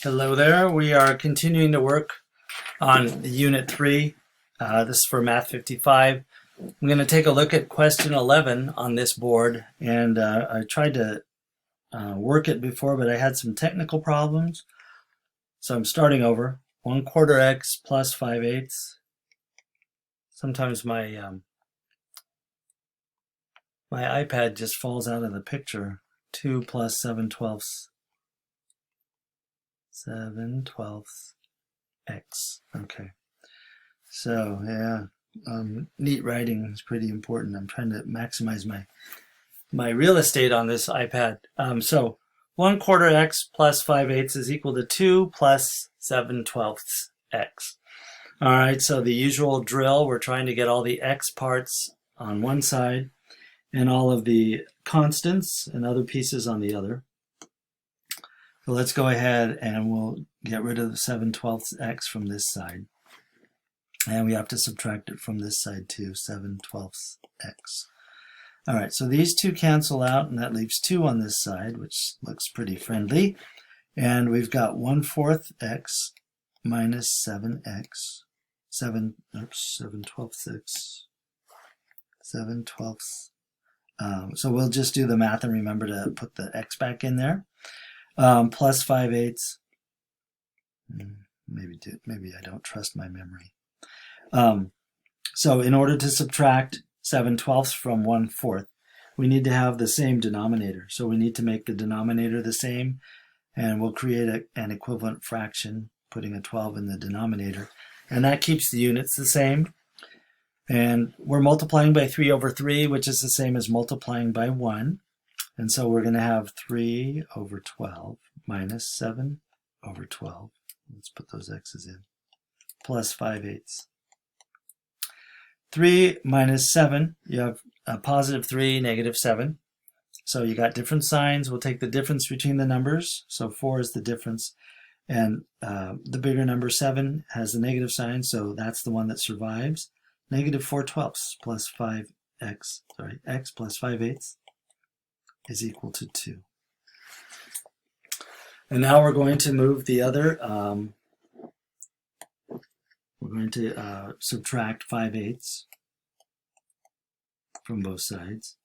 Hello there. We are continuing to work on Unit 3. This is for Math 55. I'm going to take a look at question 11 on this board, and I tried to work it before, but I had some technical problems. So I'm starting over. 1/4 x plus 5/8. Sometimes my iPad just falls out of the picture. 2 plus 7/12. 7/12 x. Okay. So yeah, neat writing is pretty important. I'm trying to maximize my real estate on this iPad. So 1/4 x plus 5/8 is equal to 2 plus 7/12 x. All right, so the usual drill, we're trying to get all the x parts on one side and all of the constants and other pieces on the other. So let's go ahead and we'll get rid of the 7/12 x from this side. And we have to subtract it from this side too, 7/12 x. All right, so these two cancel out, and that leaves 2 on this side, which looks pretty friendly. And we've got 1/4 x minus 7x. 7/12 x. 7/12. So we'll just do the math and remember to put the x back in there. Plus 5/8. Maybe I don't trust my memory. So in order to subtract 7/12 from 1/4, we need to have the same denominator. So we need to make the denominator the same, and we'll create an equivalent fraction, putting a 12 in the denominator. And that keeps the units the same. And we're multiplying by 3/3, which is the same as multiplying by 1. And so we're going to have 3/12 minus 7/12. Let's put those x's in. Plus 5/8. 3 minus 7, you have a positive 3, negative 7. So you got different signs. We'll take the difference between the numbers. So 4 is the difference. And the bigger number 7 has the negative sign, so that's the one that survives. Negative 4/12 plus 5x, x plus 5/8 is equal to 2. And now we're going to move the other, we're going to subtract 5/8 from both sides.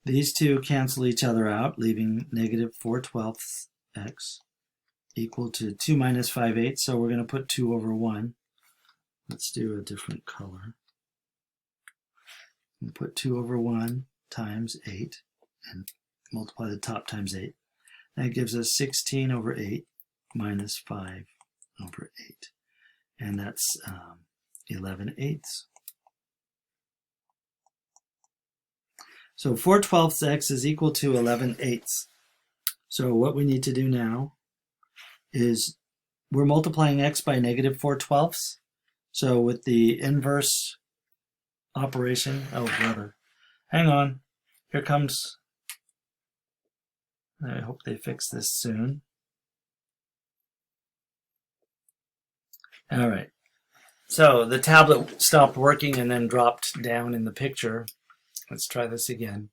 These two cancel each other out, leaving negative 4/12 x equal to 2 minus 5/8. So we're going to put 2 over 1. Let's do a different color. We'll put 2 over 1 times 8 and multiply the top times 8. That gives us 16 over 8 minus 5 over 8. And that's 11/8. So 4/12 x is equal to 11/8. So what we need to do now is we're multiplying x by negative 4/12. So with the inverse operation, oh brother, hang on, here comes, I hope they fix this soon. All right, so the tablet stopped working and then dropped down in the picture. Let's try this again.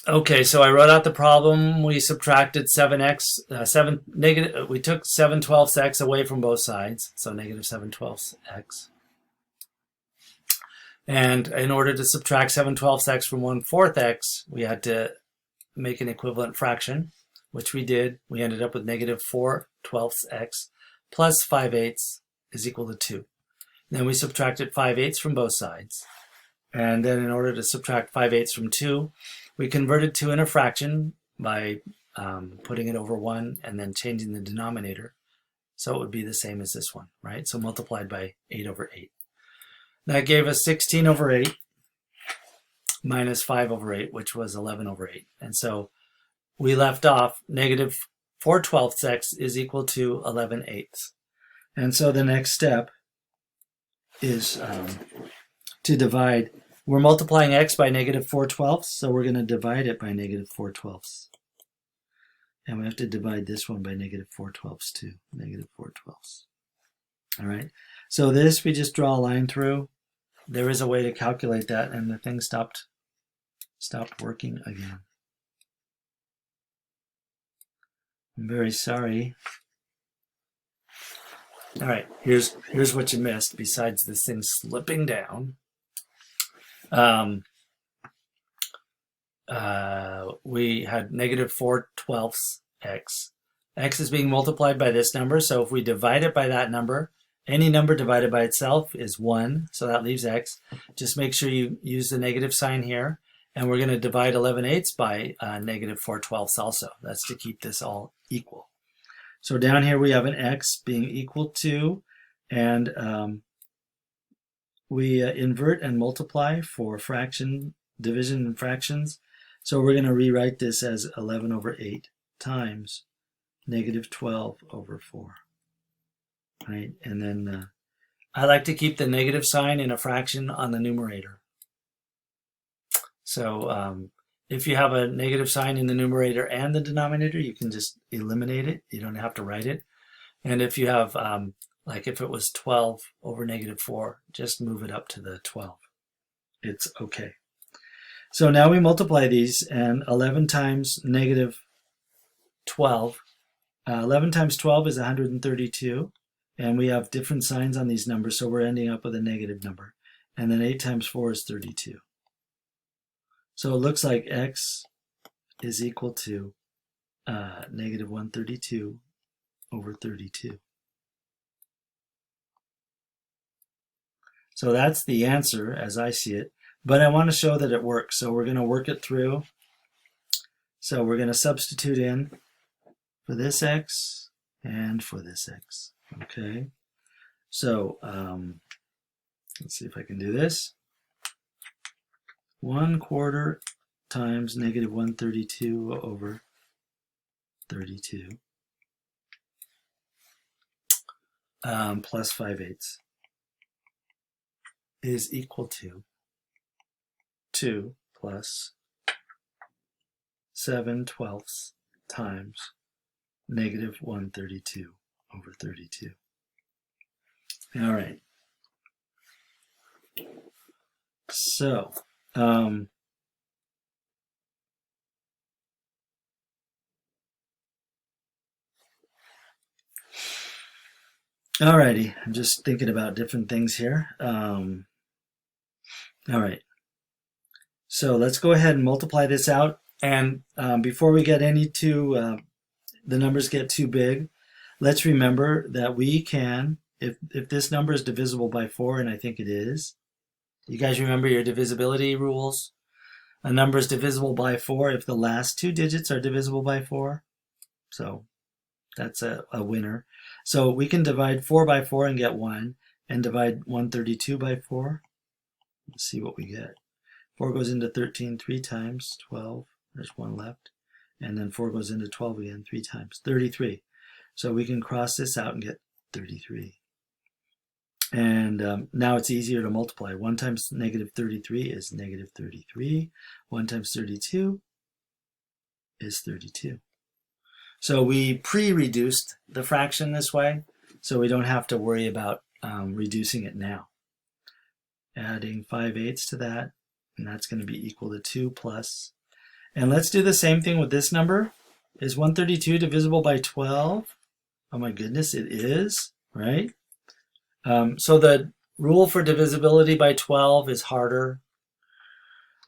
Okay, so I wrote out the problem. We subtracted 7x, we took 7/12 x away from both sides, so negative 7/12 x. And in order to subtract 7/12 x from 1/4 x, we had to make an equivalent fraction, which we did. We ended up with negative 4/12 x plus 5/8 is equal to 2. Then we subtracted 5/8 from both sides. And then in order to subtract 5/8 from 2, we converted 2 in a fraction by putting it over 1 and then changing the denominator. So it would be the same as this one, right? So multiplied by 8/8. That gave us 16 over 8 minus 5 over 8, which was 11 over 8. And so we left off negative 4/12 x is equal to 11/8. And so the next step is to divide. We're multiplying x by negative 4/12, so we're going to divide it by negative 4/12. And we have to divide this one by negative 4/12 too, negative 4/12. All right, so this we just draw a line through. There is a way to calculate that, and the thing stopped working again. I'm very sorry. All right, here's what you missed besides this thing slipping down. We had negative 4/12 x. X is being multiplied by this number, so if we divide it by that number, any number divided by itself is 1, so that leaves x. Just make sure you use the negative sign here, and we're going to divide 11/8 by negative 4/12 also. That's to keep this all equal. So down here we have an x being equal to, and we invert and multiply for fraction, division and fractions. So we're going to rewrite this as 11/8 times negative 12/4. Right? And then I like to keep the negative sign in a fraction on the numerator. So if you have a negative sign in the numerator and the denominator, you can just eliminate it. You don't have to write it. And if you have, like if it was 12/-4, just move it up to the 12. It's okay. So now we multiply these, and 11 times negative 12. 11 times 12 is 132, and we have different signs on these numbers, so we're ending up with a negative number. And then 8 times 4 is 32. So it looks like x is equal to negative 132/32. So that's the answer as I see it. But I want to show that it works, so we're going to work it through. So we're going to substitute in for this x and for this x. Okay. So let's see if I can do this. 1/4 times negative 132/32 plus 5/8 is equal to 2 plus 7/12 times negative 132/32. All right. So, alrighty, I'm just thinking about different things here. All right. So let's go ahead and multiply this out. And before we get the numbers get too big, let's remember that we can, if this number is divisible by 4, and I think it is, you guys remember your divisibility rules? A number is divisible by 4 if the last 2 digits are divisible by 4. So that's a winner. So we can divide 4 by 4 and get 1, and divide 132 by 4. Let's see what we get. 4 goes into 13 3 times, 12. There's 1 left. And then 4 goes into 12 again 3 times, 33. So we can cross this out and get 33. And now it's easier to multiply. 1 times negative 33 is negative 33. 1 times 32 is 32. So we pre-reduced the fraction this way, so we don't have to worry about reducing it now. Adding 5/8 to that, and that's going to be equal to 2 plus. And let's do the same thing with this number. Is 132 divisible by 12? Oh my goodness, it is, right? So the rule for divisibility by 12 is harder.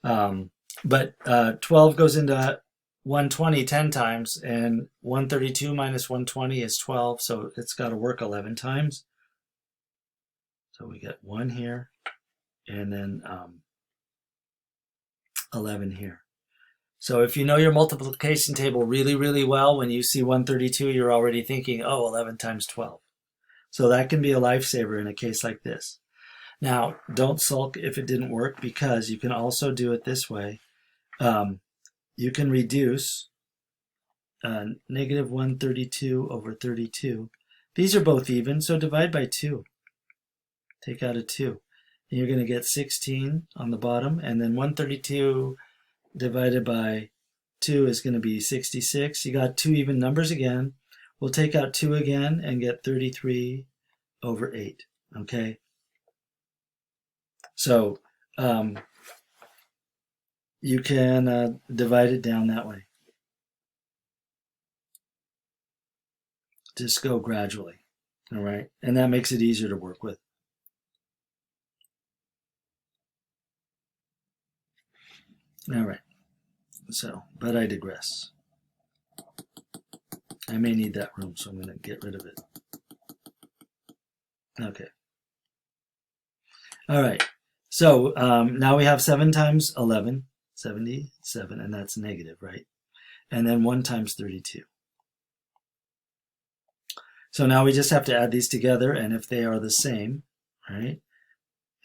But 12 goes into 120 10 times, and 132 minus 120 is 12, so it's got to work 11 times. So we get 1 here, and then 11 here. So if you know your multiplication table really, really well, when you see 132, you're already thinking, oh, 11 times 12. So that can be a lifesaver in a case like this. Now, don't sulk if it didn't work, because you can also do it this way. You can reduce negative 132/32. These are both even, so divide by 2. Take out a 2. And you're going to get 16 on the bottom, and then 132 divided by 2 is going to be 66. You got 2 even numbers again. We'll take out 2 again and get 33/8. Okay? So you can divide it down that way. just go gradually. All right, and that makes it easier to work with. All right, so, but I digress. I may need that room, so I'm going to get rid of it. Okay. All right, so now we have 7 times 11, 77, and that's negative, right? And then 1 times 32. So now we just have to add these together, and if they are the same, right?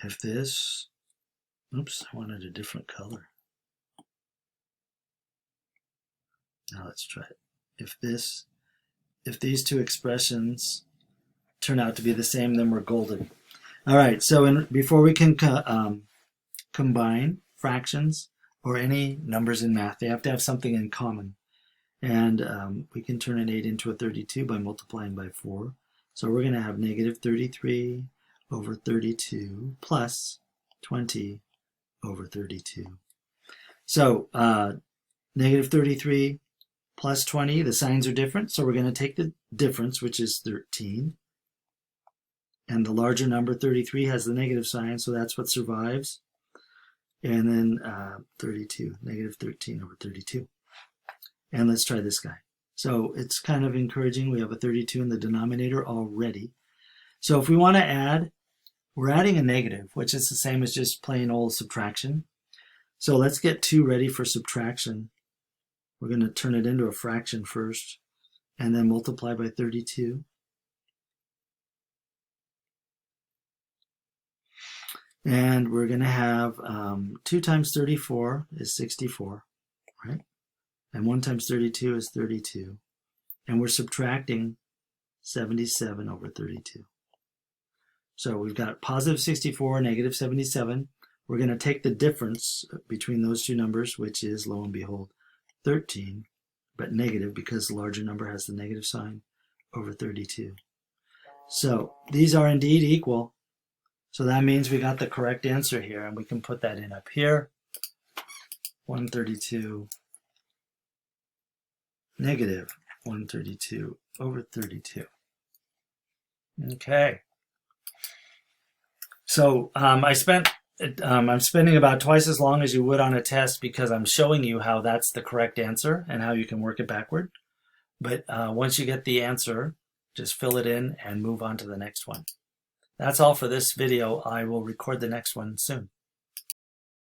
If this, oops, I wanted a different color. Now let's try it. If these two expressions turn out to be the same, then we're golden. All right, so before we can combine fractions or any numbers in math, they have to have something in common. And we can turn an 8 into a 32 by multiplying by 4. So we're going to have negative 33 over 32 plus 20 over 32. So negative 33 plus 20, the signs are different. So we're going to take the difference, which is 13. And the larger number, 33, has the negative sign, so that's what survives. And then 32, negative 13 over 32. And let's try this guy. So it's kind of encouraging. We have a 32 in the denominator already. So if we want to add, we're adding a negative, which is the same as just plain old subtraction. So let's get 2 ready for subtraction. We're going to turn it into a fraction first, and then multiply by 32. And we're going to have 2 times 34 is 64, right? And 1 times 32 is 32. And we're subtracting 77 over 32. So we've got positive 64, negative 77. We're going to take the difference between those two numbers, which is, lo and behold, 13, but negative because the larger number has the negative sign, over 32. So these are indeed equal. So that means we got the correct answer here, and we can put that in up here. 132 negative 132 over 32. Okay. So I'm spending about twice as long as you would on a test because I'm showing you how that's the correct answer and how you can work it backward. But once you get the answer, just fill it in and move on to the next one. That's all for this video. I will record the next one soon.